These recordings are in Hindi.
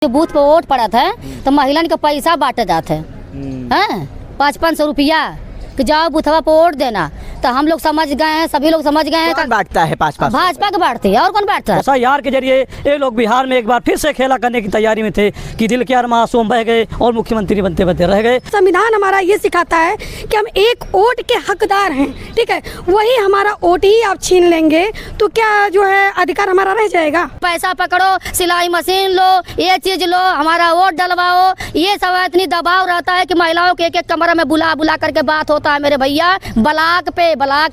जो बूथ पे वोट पड़ा था तो महिला के पैसा बांटे जाते हैं 500-500 रुपया कि जाओ बूथवा पे वोट देना। तो हम लोग समझ गए हैं, सभी लोग समझ गए हैं। कौन बांटता है? भाजपा के बांटती है और कौन बांटता है? SIR के जरिए ये लोग बिहार में एक बार फिर से खेला करने की तैयारी में थे कि दिल के मासूम बह गए और मुख्यमंत्री बनते बनते रह गए। संविधान हमारा ये सिखाता है कि हम एक वोट के हकदार हैं, ठीक है। वही हमारा वोट ही आप छीन लेंगे तो क्या जो है अधिकार हमारा रह जाएगा? पैसा पकड़ो, सिलाई मशीन लो, ये चीज लो, हमारा वोट डलवाओ, ये सब इतनी दबाव रहता है कि महिलाओं के एक कमरा में बुला बुला करके बात होता है मेरे भैया, ब्लॉक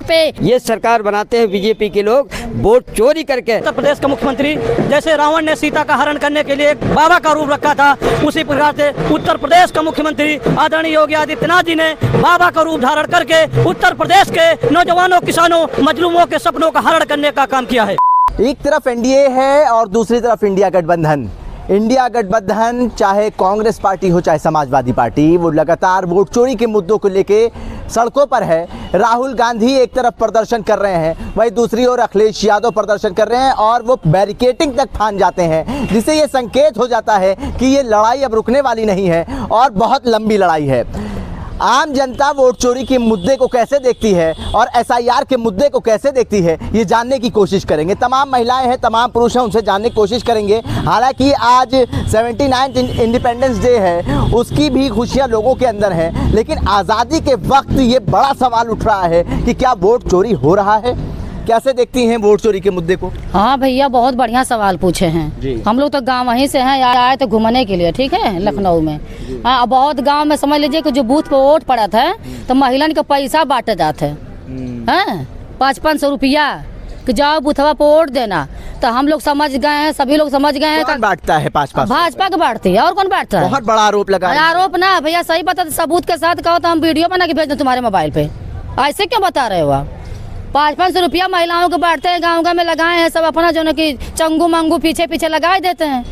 पे। ये सरकार बनाते हैं बीजेपी के लोग वोट चोरी करके। उत्तर प्रदेश का मुख्यमंत्री जैसे रावण ने सीता का हरण करने के लिए एक बाबा का रूप रखा था, उसी प्रकार से उत्तर प्रदेश का मुख्यमंत्री आदरणीय योगी आदित्यनाथ जी ने बाबा का रूप धारण करके उत्तर प्रदेश के नौजवानों, किसानों, मजलूमों के सपनों का हरण करने का काम किया है। एक तरफ एनडीए है और दूसरी तरफ इंडिया गठबंधन। इंडिया गठबंधन चाहे कांग्रेस पार्टी हो चाहे समाजवादी पार्टी, वो लगातार वोट चोरी के मुद्दों को लेके सड़कों पर है। राहुल गांधी एक तरफ प्रदर्शन कर रहे हैं, वहीं दूसरी ओर अखिलेश यादव प्रदर्शन कर रहे हैं और वो बैरिकेडिंग तक ठान जाते हैं, जिससे ये संकेत हो जाता है कि ये लड़ाई अब रुकने वाली नहीं है और बहुत लंबी लड़ाई है। आम जनता वोट चोरी के मुद्दे को कैसे देखती है और SIR के मुद्दे को कैसे देखती है, ये जानने की कोशिश करेंगे। तमाम महिलाएं हैं, तमाम पुरुष हैं, उनसे जानने की कोशिश करेंगे। हालांकि आज 79th इंडिपेंडेंस डे है, उसकी भी खुशियां लोगों के अंदर हैं, लेकिन आज़ादी के वक्त ये बड़ा सवाल उठ रहा है कि क्या वोट चोरी हो रहा है? कैसे देखती हैं वोट चोरी के मुद्दे को? हाँ भैया, बहुत बढ़िया सवाल पूछे हैं। हम लोग तो गांव वहीं से हैं, आए थे घूमने के लिए, ठीक है, लखनऊ में। हाँ, बहुत गांव में समझ लीजिए कि जो बूथ पे वोट पड़ा था तो महिला के पैसा बांटे जाते हैं 500-500 रुपया कि जाओ बूथवा पे वोट देना। तो हम लोग समझ गए हैं, सभी लोग समझ गए हैं। कौन बांटता है? भाजपा के बांटती है और कौन बांटता है? बहुत बड़ा आरोप लगा। आरोप ना भैया, सही बता, सबूत के साथ कहो तो हम वीडियो बना के भेज दें तुम्हारे मोबाइल पे। ऐसे क्यों बता रहे हो आप? 500 रुपया महिलाओं को बांटते हैं, गाँव में लगाए हैं, सब अपना जो है कि चंगू मंगू पीछे पीछे लगा देते हैं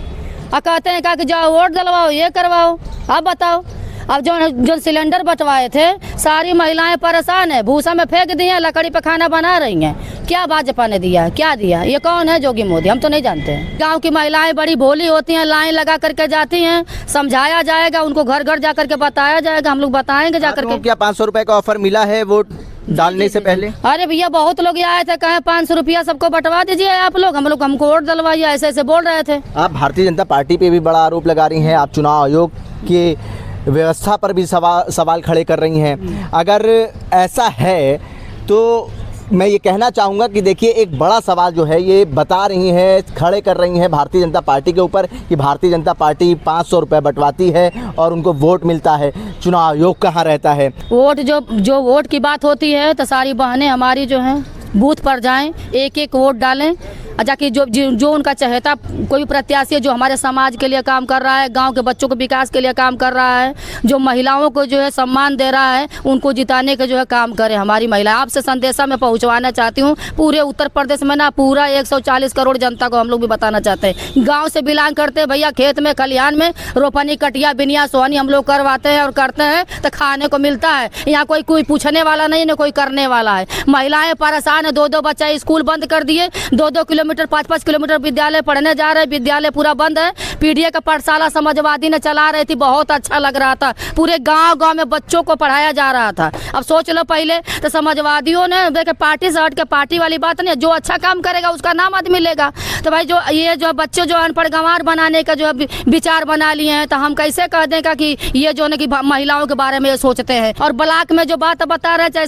और कहते हैं कि जाओ वोट डलवाओ, ये करवाओ। अब बताओ, अब जो सिलेंडर बंटवाए थे सारी महिलाएं परेशान है, भूसा में फेंक दिए, लकड़ी पे खाना बना रही हैं। क्या भाजपा ने दिया, क्या दिया? ये कौन है? जोगी मोदी? हम तो नहीं जानते हैं। गांव की महिलाएं बड़ी भोली होती हैं, लाइन लगा करके जाती हैं, समझाया जाएगा उनको, घर घर जा करके बताया जाएगा, हम लोग बताएंगे जा करके। क्या 500 रुपए का ऑफर मिला है वोट डालने से पहले? अरे भैया, बहुत लोग आए थे, कहे 500 रुपया सबको बंटवा दीजिए आप लोग, हमको वोट डलवाइए, ऐसे ऐसे बोल रहे थे। आप भारतीय जनता पार्टी पे भी बड़ा आरोप लगा रही हैं, आप चुनाव आयोग के व्यवस्था पर भी सवाल खड़े कर रही हैं। अगर ऐसा है तो मैं ये कहना चाहूँगा कि देखिए, एक बड़ा सवाल जो है ये बता रही हैं, खड़े कर रही हैं भारतीय जनता पार्टी के ऊपर कि भारतीय जनता पार्टी 500 रुपये बंटवाती है और उनको वोट मिलता है। चुनाव आयोग कहाँ रहता है? वोट जो वोट की बात होती है तो सारी बहनें हमारी जो हैं बूथ पर जाएं, एक एक वोट डालें, जाकि जो उनका चहेता कोई प्रत्याशी है जो हमारे समाज के लिए काम कर रहा है, गांव के बच्चों के विकास के लिए काम कर रहा है, जो महिलाओं को जो है सम्मान दे रहा है, उनको जिताने के जो है काम करे हमारी महिला। आपसे संदेशा मैं पहुंचवाना चाहती हूँ पूरे उत्तर प्रदेश में ना, पूरा 140 करोड़ जनता को हम लोग भी बताना चाहते हैं। गाँव से बिलोंग करते हैं भैया, खेत में खलिहान में रोपनी कटिया बिनिया सोहनी हम लोग करवाते हैं और करते हैं तो खाने को मिलता है। यहाँ कोई पूछने वाला नहीं, ना कोई करने वाला है। महिलाएं परेशान है, 2-2 बच्चा स्कूल बंद कर दिए, 2-2 किलोमीटर 5-5 किलोमीटर विद्यालय पढ़ने जा रहे हैं, विद्यालय पूरा बंद है। पीडीए का पाठशाला समाजवादी ने चला रही थी, बहुत अच्छा लग रहा था, पूरे गांव में बच्चों को पढ़ाया जा रहा था। अब सोच लो, पहले तो समाजवादियों ने देखे पार्टी से हट के, पार्टी वाली बात नहीं, जो अच्छा काम करेगा उसका नाम आदमी लेगा। तो भाई जो बच्चे जो अनपढ़ गंवार बनाने का जो विचार बना लिए हैं, तो हम कैसे कह देंगे कि ये जो है कि महिलाओं के बारे में सोचते हैं। और ब्लॉक में जो बात बता रहे, चाहे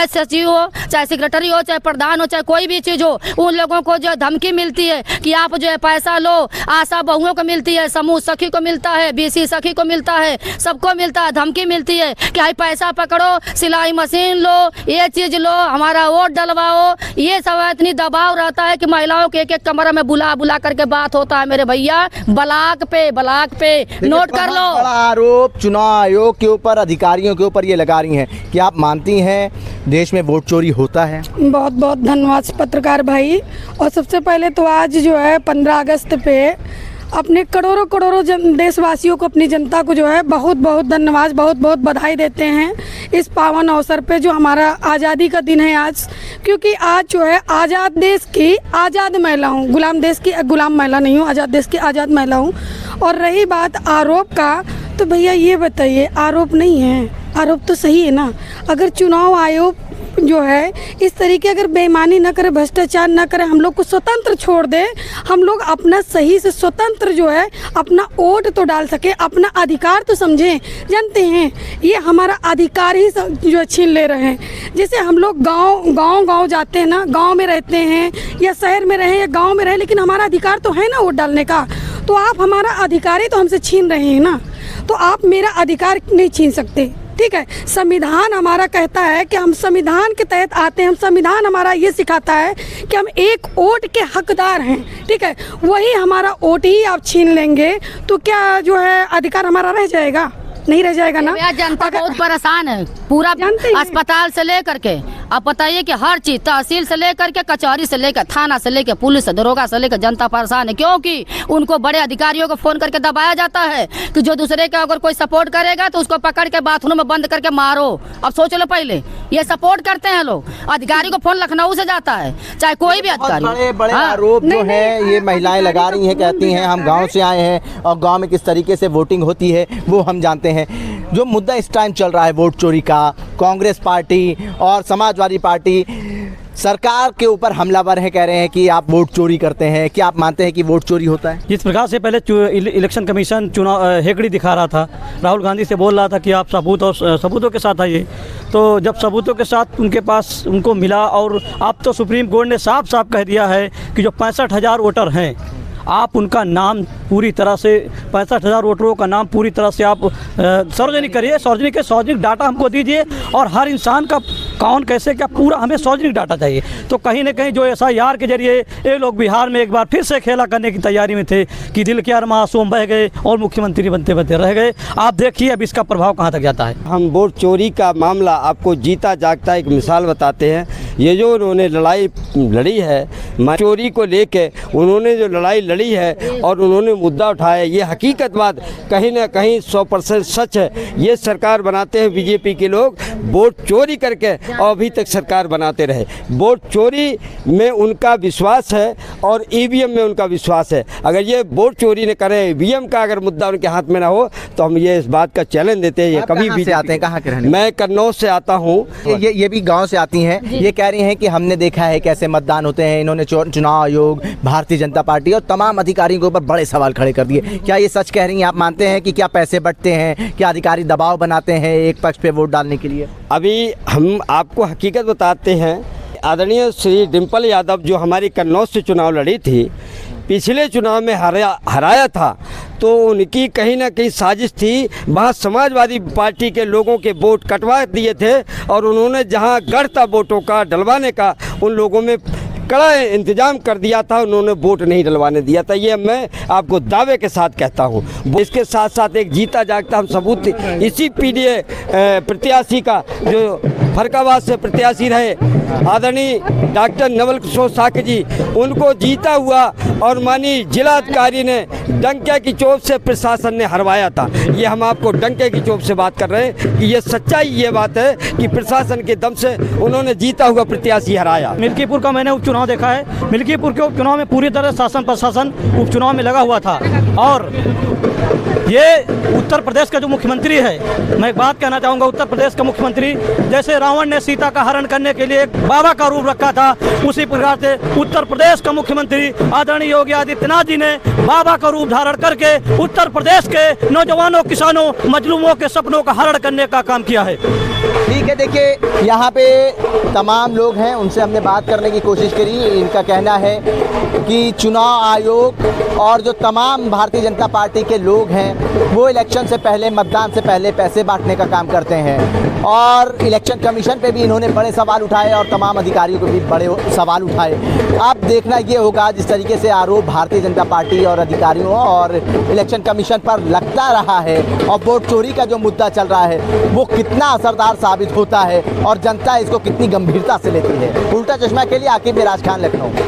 सचिव हो, चाहे सेक्रेटरी हो, चाहे प्रधान हो, चाहे कोई भी चीज हो, उन लोगों को जो धमकी मिलती है कि आप जो है पैसा लो, आशा बहुओं को मिलती है, समूह सखी को मिलता है, BC सखी को मिलता है, सबको मिलता है, धमकी मिलती है कि भाई पैसा पकड़ो, सिलाई मशीन लो, ये चीज लो, हमारा वोट डलवाओ। ये सब इतनी दबाव रहता है कि महिलाओं के एक एक कमरा में बुला बुला करके बात होता है मेरे भैया, ब्लॉक पे नोट कर लो। बड़ा आरोप चुनाव आयोग के ऊपर, अधिकारियों के ऊपर ये लगा रही हैं कि आप मानती हैं देश में वोट चोरी होता है? बहुत बहुत धन्यवाद पत्रकार भाई। और सबसे पहले तो आज जो है 15 अगस्त पे अपने करोड़ों देशवासियों को, अपनी जनता को जो है बहुत बहुत धन्यवाद, बहुत बहुत बधाई देते हैं इस पावन अवसर पे जो हमारा आज़ादी का दिन है आज। क्योंकि आज जो है आज़ाद देश की आज़ाद महिला हूँ, गुलाम देश की गुलाम महिला नहीं हूँ, आज़ाद देश की आज़ाद महिला हूँ। और रही बात आरोप का, तो भैया ये बताइए, आरोप नहीं है, आरोप तो सही है ना। अगर चुनाव आयोग जो है इस तरीके अगर बेईमानी न करे, भ्रष्टाचार न करे, हम लोग को स्वतंत्र छोड़ दे, हम लोग अपना सही से स्वतंत्र जो है अपना वोट तो डाल सके, अपना अधिकार तो समझें। जानते हैं ये हमारा अधिकार ही जो छीन ले रहे हैं। जैसे हम लोग गांव जाते हैं ना, गांव में रहते हैं या शहर में रहें या गांव में रहें, लेकिन हमारा अधिकार तो है ना वोट डालने का। तो आप हमारा अधिकार ही तो हमसे छीन रहे हैं ना, तो आप मेरा अधिकार नहीं छीन सकते। ठीक है, संविधान हमारा कहता है कि हम संविधान के तहत आते हैं, हम संविधान हमारा ये सिखाता है कि हम एक वोट के हकदार हैं। ठीक है, वही हमारा वोट ही आप छीन लेंगे तो क्या जो है अधिकार हमारा रह जाएगा? नहीं रह जाएगा ना। जनता बहुत परेशान है, पूरा अस्पताल से लेकर के आप बताइए कि हर चीज, तहसील से लेकर के कचहरी से लेकर थाना से लेकर पुलिस से दरोगा से लेकर जनता परेशान है, क्योंकि उनको बड़े अधिकारियों को फोन करके दबाया जाता है कि जो दूसरे का अगर कोई सपोर्ट करेगा तो उसको पकड़ के बाथरूम में बंद करके मारो। अब सोच लो, पहले ये सपोर्ट करते हैं लोग, अधिकारी को फोन लखनऊ से जाता है, चाहे कोई भी अधिकारी। बड़े बड़े आरोप जो है ये महिलाएं लगा रही हैं, कहती हैं हम गाँव से आए हैं और गाँव में किस तरीके से वोटिंग होती है वो हम जानते हैं। जो मुद्दा इस टाइम चल रहा है वोट चोरी का, कांग्रेस पार्टी और समाजवादी पार्टी सरकार के ऊपर हमलावर है, कह रहे हैं कि आप वोट चोरी करते हैं। क्या आप मानते हैं कि वोट चोरी होता है? जिस प्रकार से पहले इलेक्शन कमीशन चुनाव हेकड़ी दिखा रहा था, राहुल गांधी से बोल रहा था कि आप सबूतों के साथ आइए, तो जब सबूतों के साथ उनके पास उनको मिला, और अब तो सुप्रीम कोर्ट ने साफ साफ कह दिया है कि जो 65,000 वोटर हैं, आप उनका नाम पूरी तरह से 65,000 वोटरों का नाम पूरी तरह से आप सार्वजनिक करिए, सार्वजनिक डाटा हमको दीजिए, और हर इंसान का कौन कैसे क्या पूरा हमें सार्वजनिक डाटा चाहिए। तो कहीं ना कहीं जो SIR के जरिए ये लोग बिहार में एक बार फिर से खेला करने की तैयारी में थे कि दिल के अरमां आंसू बह गए और मुख्यमंत्री बनते बनते रह गए। आप देखिए अब इसका प्रभाव कहाँ तक जाता है। हम वोट चोरी का मामला आपको जीता जागता एक मिसाल बताते हैं। ये जो उन्होंने लड़ाई लड़ी है चोरी को लेके, उन्होंने जो लड़ाई लड़ी है और उन्होंने मुद्दा उठाया, ये हकीकत बात कहीं ना कहीं 100% सच है। ये सरकार बनाते हैं बीजेपी के लोग, वोट चोरी करके और अभी तक सरकार बनाते रहे। वोट चोरी में उनका विश्वास है और EVM में उनका विश्वास है। अगर ये वोट चोरी न करें, EVM का अगर मुद्दा उनके हाथ में ना हो, तो हम ये इस बात का चैलेंज देते हैं। ये कभी भी आते हैं, कहाँ के रहने? मैं कन्नौज से आता हूँ। ये भी गांव से आती हैं। ये कह रही हैं कि हमने देखा है कैसे मतदान होते हैं। इन्होंने चुनाव आयोग, भारतीय जनता पार्टी और तमाम अधिकारियों के ऊपर बड़े सवाल खड़े कर दिए। क्या ये सच कह रही हैं? आप मानते हैं कि क्या पैसे बंटते हैं, क्या अधिकारी दबाव बनाते हैं एक पक्ष पे वोट डालने के लिए? अभी हम आपको हकीकत बताते हैं। आदरणीय श्री डिम्पल यादव जो हमारी कन्नौज से चुनाव लड़ी थी, पिछले चुनाव में हराया था, तो उनकी कहीं ना कहीं साजिश थी। वहाँ समाजवादी पार्टी के लोगों के वोट कटवा दिए थे और उन्होंने जहाँ गढ़ था वोटों का डलवाने का, उन लोगों में कड़ा इंतजाम कर दिया था, उन्होंने वोट नहीं डलवाने दिया था। ये मैं आपको दावे के साथ कहता हूँ। इसके साथ साथ एक जीता जागता हम सबूत इसी PDA प्रत्याशी का, जो फरकाबाद से प्रत्याशी रहे, आदरणीय डॉक्टर नवल किशोर साके जी, उनको जीता हुआ और माननीय जिलाधिकारी ने डंके की चोट से प्रशासन ने हरवाया था। ये हम आपको डंके की चोट से बात कर रहे हैं कि ये सच्चाई ये बात है कि प्रशासन के दम से उन्होंने जीता हुआ प्रत्याशी हराया। मिल्कीपुर का मैंने उपचुनाव देखा है। मिल्कीपुर के उपचुनाव में पूरी तरह शासन प्रशासन उपचुनाव में लगा हुआ था, और ये उत्तर प्रदेश का जो मुख्यमंत्री है, मैं एक बात कहना चाहूँगा, उत्तर प्रदेश का मुख्यमंत्री, जैसे रावण ने सीता का हरण करने के लिए एक बाबा का रूप रखा था, उसी प्रकार से उत्तर प्रदेश का मुख्यमंत्री आदरणीय योगी आदित्यनाथ जी ने बाबा का रूप धारण करके उत्तर प्रदेश के नौजवानों, किसानों, मजलूमों के सपनों का हरण करने का काम किया है। ठीक है, देखिए यहाँ पे तमाम लोग हैं, उनसे हमने बात करने की कोशिश करी। इनका कहना है कि चुनाव आयोग और जो तमाम भारतीय जनता पार्टी के लोग हैं वो इलेक्शन से पहले, मतदान से पहले पैसे बांटने का काम करते हैं, और इलेक्शन कमीशन पे भी इन्होंने बड़े सवाल उठाए और तमाम अधिकारियों को भी बड़े सवाल उठाए। अब देखना ये होगा जिस तरीके से आरोप भारतीय जनता पार्टी और अधिकारियों और इलेक्शन कमीशन पर लगता रहा है और वोट चोरी का जो मुद्दा चल रहा है वो कितना असरदार साबित होता है और जनता इसको कितनी गंभीरता से लेती है। उल्टा चश्मा के लिए आकिब मिराज खान, लखनऊ।